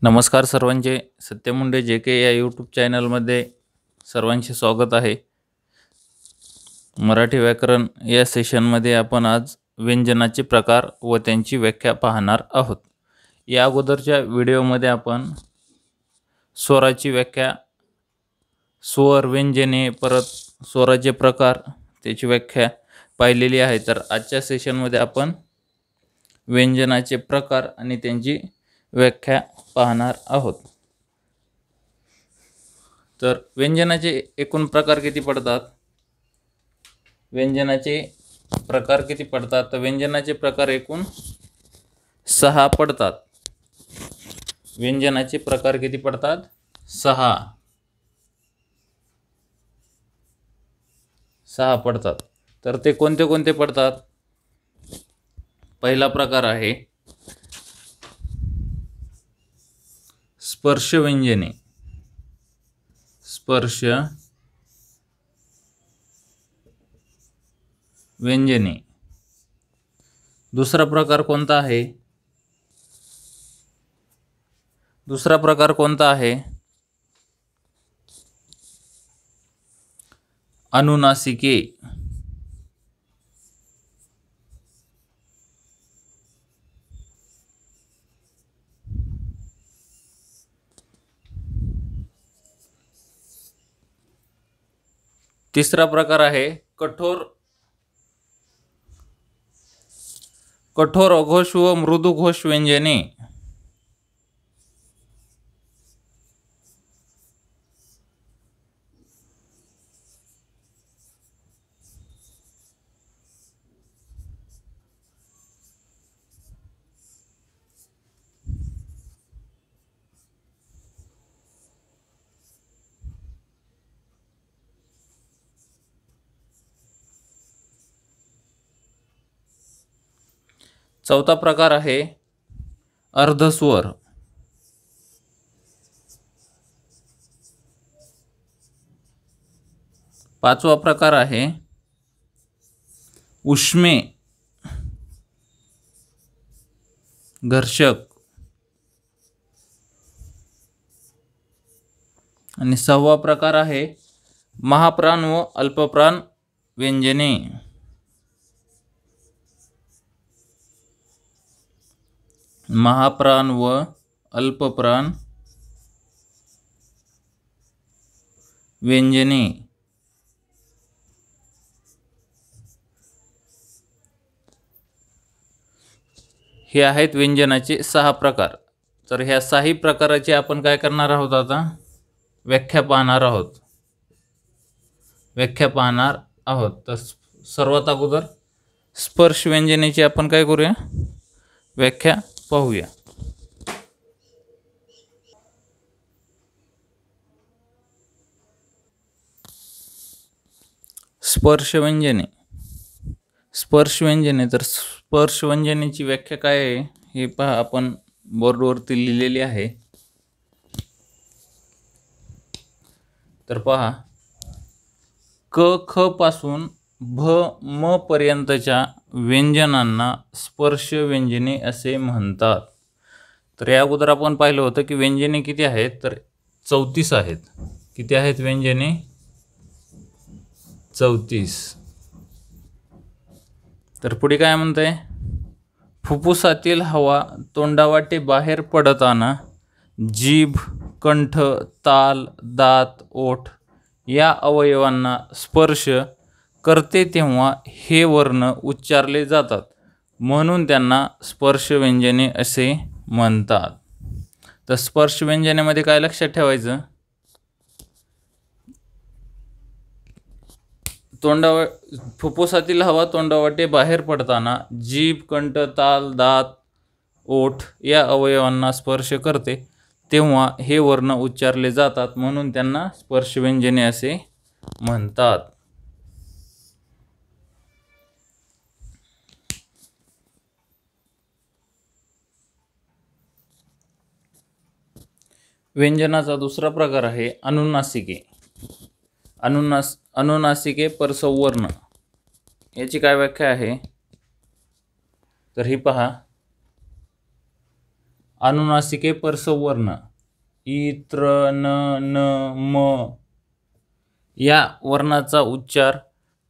नमस्कार सर्वांचे, सत्यम मुंडे जे के या यूट्यूब चॅनलमध्ये सर्वांचे स्वागत आहे. मराठी व्याकरण या सेशनमध्ये आपण आज व्यंजनाचे प्रकार व त्यांची व्याख्या पाहणार आहोत. या अगोदरच्या व्हिडिओमध्ये आपण स्वराची व्याख्या, स्वर, व्यंजने, परत स्वराचे प्रकार, त्याची व्याख्या पाहिलेली आहे. तर आजच्या सेशनमध्ये आपण व्यंजनाचे प्रकार आणि त्यांची व्याख्या पाहणार आहोत. तर व्यंजनाचे एकूण प्रकार किती पडतात? व्यंजनाचे प्रकार किती पडतात? तर व्यंजनाचे प्रकार एकूण 6 पडतात. व्यंजनाचे प्रकार किती पडतात? 6 पडतात. तर ते कोणते कोणते पडतात? पहिला प्रकार आहे स्पर्श व्यंजने. स्पर्श व्यंजने. दुसरा प्रकार कोणता आहे? दुसरा प्रकार कोणता आहे? अनुनासिके. तिसरा प्रकार आहे कठोर अघोष व मृदू घोष व्यंजने. चौथा प्रकार आहे अर्धस्वर. पाचवा प्रकार आहे उष्मे घर्षक. आणि 6वा प्रकार आहे महाप्राण व अल्पप्राण व्यंजने. महाप्राण व अल्पप्राण व्यंजने. हे आहेत व्यंजनाचे 6 प्रकार. तर ह्या 6 प्रकाराची आपण काय करणार आहोत? आता व्याख्या पाहणार आहोत. तर सर्वात अगोदर स्पर्श व्यंजनेची आपण काय करूया? व्याख्या पाहूया. स्पर्श व्यंजने. तर स्पर्श व्यंजनेची व्याख्या काय आहे हे पहा. आपण बोर्डवरती लिहिलेली आहे. तर पहा, क ख पासून भ म पर्यंतच्या व्यंजनांना स्पर्श व्यंजने असे म्हणतात. तर या अगोदर आपण पाहिलं होतं की व्यंजने किती आहेत? तर 34 आहेत. किती आहेत व्यंजने? 34. तर पुढे काय म्हणतंय? फुफ्फुसातील हवा तोंडावाटे बाहेर पडताना जीभ, कंठ, ताल, दात, ओठ या अवयवांना स्पर्श करते तेव्हा हे वर्ण उच्चारले जातात, म्हणून त्यांना स्पर्श व्यंजने असे म्हणतात. तर स्पर्श व्यंजनेमध्ये काय लक्षात ठेवायचं? फुफ्फुसातील हवा तोंडावाटे बाहेर पडताना जीभ, कंठ, ताल, दात, ओठ या अवयवांना स्पर्श करते तेव्हा हे वर्ण उच्चारले जातात, म्हणून त्यांना स्पर्श व्यंजने असे म्हणतात. व्यंजनाचा दुसरा प्रकार आहे अनुनासिके. अनुनासिके परसवर्ण. याची काय व्याख्या आहे? तर ही पहा, अनुनासिके परसवर्ण इ, त्र, न, न, म या वर्णाचा उच्चार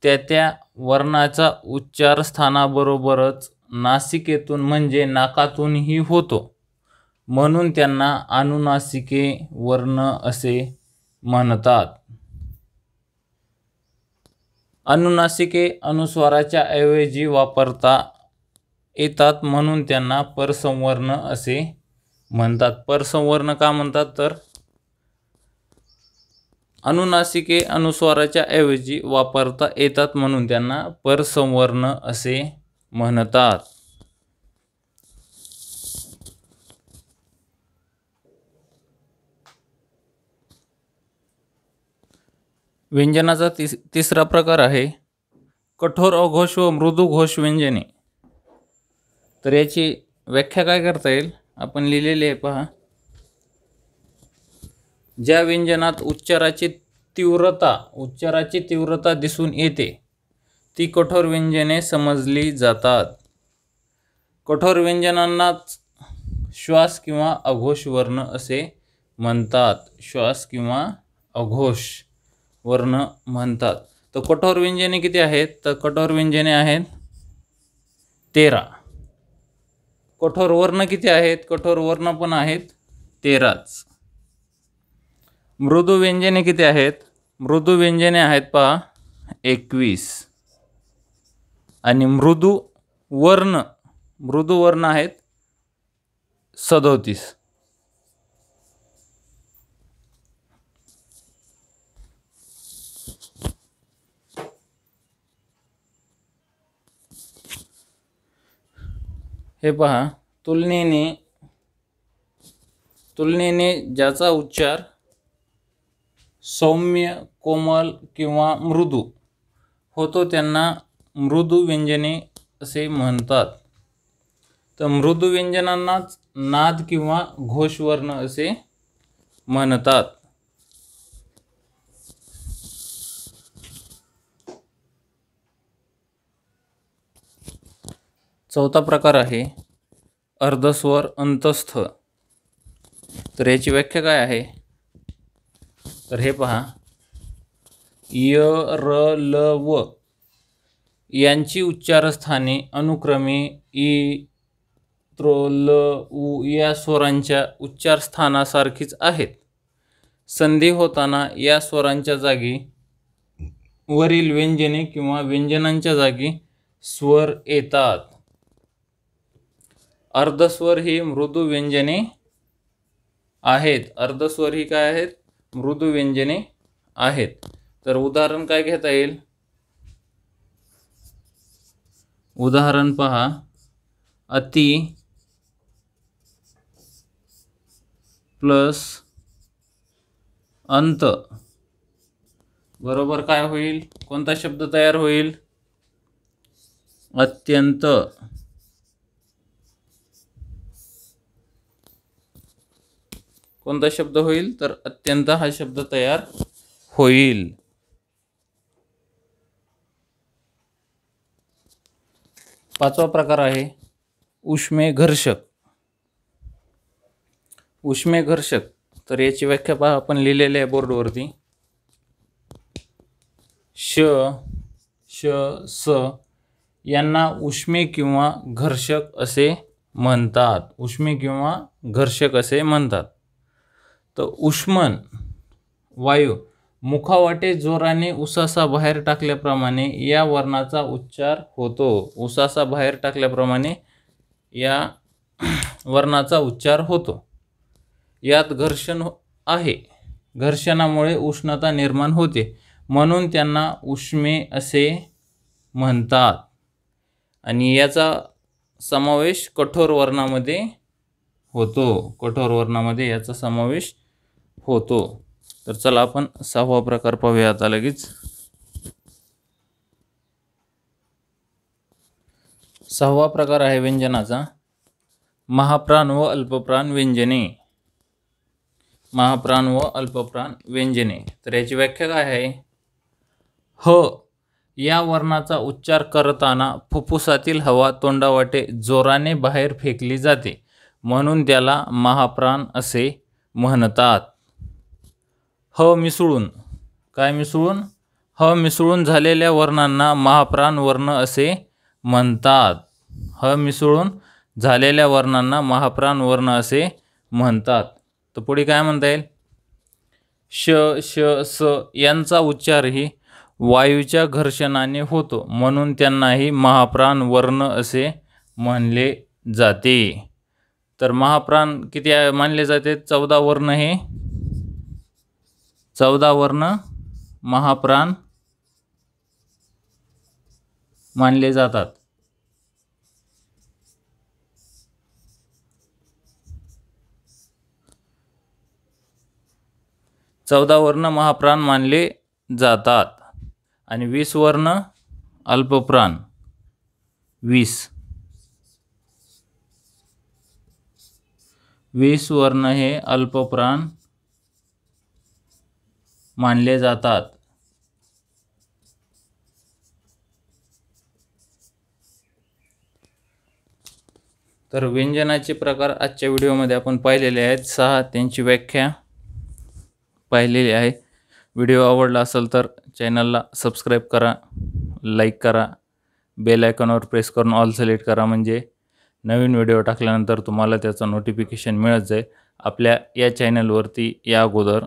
त्या वर्णाचा उच्चार स्थानाबरोबरच नासिकेतून म्हणजे नाकातूनही होतो, म्हणून त्यांना अनुनासिके वर्ण असे म्हणतात. अनुनासिके अनुस्वाराच्या ऐवजी वापरता येतात, म्हणून त्यांना परसंवर्ण असे म्हणतात. परसंवर्ण का म्हणतात तर अनुनासिके अनुस्वाराच्या ऐवजी वापरता येतात म्हणून त्यांना परसंवर्ण असे म्हणतात. व्यंजनाचा तिसरा प्रकार आहे कठोर अघोष व मृदू घोष व्यंजने. तर याची व्याख्या काय करता येईल, आपण लिहिलेली आहे पहा. ज्या व्यंजनात उच्चाराची तीव्रता दिसून येते ती कठोर व्यंजने समजली जातात. कठोर व्यंजनांनाच श्वास किंवा अघोष वर्ण असे म्हणतात. श्वास किंवा अघोष वर्ण म्हणतात. तर कठोर व्यंजने किती आहेत, तर कठोर व्यंजने आहेत 13. कठोर वर्ण किती आहेत, कठोर वर्ण पण आहेत 13च. मृदू व्यंजने किती आहेत, मृदू व्यंजने आहेत पहा 21. आणि मृदू वर्ण आहेत 37. हे पहा, तुलनेने ज्याचा उच्चार सौम्य, कोमल किंवा मृदू होतो त्यांना मृदू व्यंजने असे म्हणतात. तर मृदू व्यंजनांनाच नाद किंवा घोषवर्ण असे म्हणतात. चौथा प्रकार आहे अर्धस्वर अंतस्थ. तर याची व्याख्या काय आहे, तर हे पहा, य, र, ल, व यांची उच्चारस्थाने अनुक्रमे इ, त्र, ल, उ या स्वरांच्या उच्चारस्थानासारखीच आहेत. संधी होताना या स्वरांच्या जागी वरील व्यंजने किंवा व्यंजनांच्या जागी स्वर येतात. अर्धस्वर ही मृदू व्यंजने आहेत. अर्धस्वर ही काय आहेत, मृदू व्यंजने आहेत. तर उदाहरण काय घेता येईल, उदाहरण पहा, अति प्लस अंत बरोबर काय होईल, कोणता शब्द तयार होईल, अत्यंत. कोणता शब्द होईल, तर अत्यंत हा शब्द तयार होईल. पाचवा प्रकार आहे उष्मे घर्षक. उष्मे घर्षक, तर याची व्याख्या पहा, आपण लिहिलेली आहे बोर्डवरती. श, श, स यांना उष्मे किंवा घर्षक असे म्हणतात. उष्मे किंवा घर्षक असे म्हणतात. तर उष्मन वायू मुखावाटे जोराने उसासा बाहेर टाकल्याप्रमाणे या वर्णाचा उच्चार होतो. उसासा बाहेर टाकल्याप्रमाणे या वर्णाचा उच्चार होतो. यात घर्षण आहे, घर्षणामुळे उष्णता निर्माण होते, म्हणून त्यांना उष्मे असे म्हणतात. आणि याचा समावेश कठोर वर्णामध्ये होतो. कठोर वर्णामध्ये याचा समावेश होतो. तर चला आपण सहावा प्रकार पाहूया आता लगेच. सहावा प्रकार आहे व्यंजनाचा महाप्राण व अल्पप्राण व्यंजने. महाप्राण व अल्पप्राण व्यंजने, तर याची व्याख्या काय आहे, ह या वर्णाचा उच्चार करताना फुफ्फुसातील हवा तोंडावाटे जोराने बाहेर फेकली जाते, म्हणून त्याला महाप्राण असे म्हणतात. ह मिसळून, काय मिसळून? ह मिसळून झालेल्या वर्णांना महाप्राण वर्ण असे म्हणतात. ह मिसळून झालेल्या वर्णांना महाप्राण वर्ण असे म्हणतात. तर पुढे काय म्हणता येईल? श, श, स यांचा उच्चारही वायूच्या घर्षणाने होतो, म्हणून त्यांनाही महाप्राण वर्ण असे म्हणले जाते. तर महाप्राण किती मानले जाते? 14 वर्ण. हे 14 वर्ण महाप्राण मानले जातात. चौदा वर्ण महाप्राण मानले जातात आणि 20 वर्ण अल्पप्राण. 20 वर्ण हे अल्पप्राण मानले जातात. तर व्यंजनाचे प्रकार आजच्या व्हिडिओमध्ये आपण पाहिलेले आहेत. 6 त्यांची व्याख्या पाहिलेली आहे. व्हिडिओ आवडला असेल तर चॅनलला सबस्क्राईब करा, लाईक करा, बेल आयकॉनवर प्रेस करून ऑल सिलेक्ट करा, म्हणजे नवीन व्हिडिओ टाकल्यानंतर तुम्हाला त्याचं नोटिफिकेशन मिळत जाईल. आपल्या या चॅनलवरती या अगोदर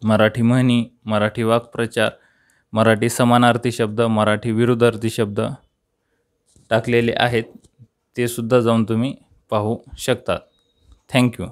मराठी म्हणी, मराठी वाक्प्रचार, मराठी समानार्थी शब्द, मराठी विरुद्धार्थी शब्द टाकलेले आहेत. ते सुद्धा जाऊन तुम्ही पाहू शकता. थँक्यू.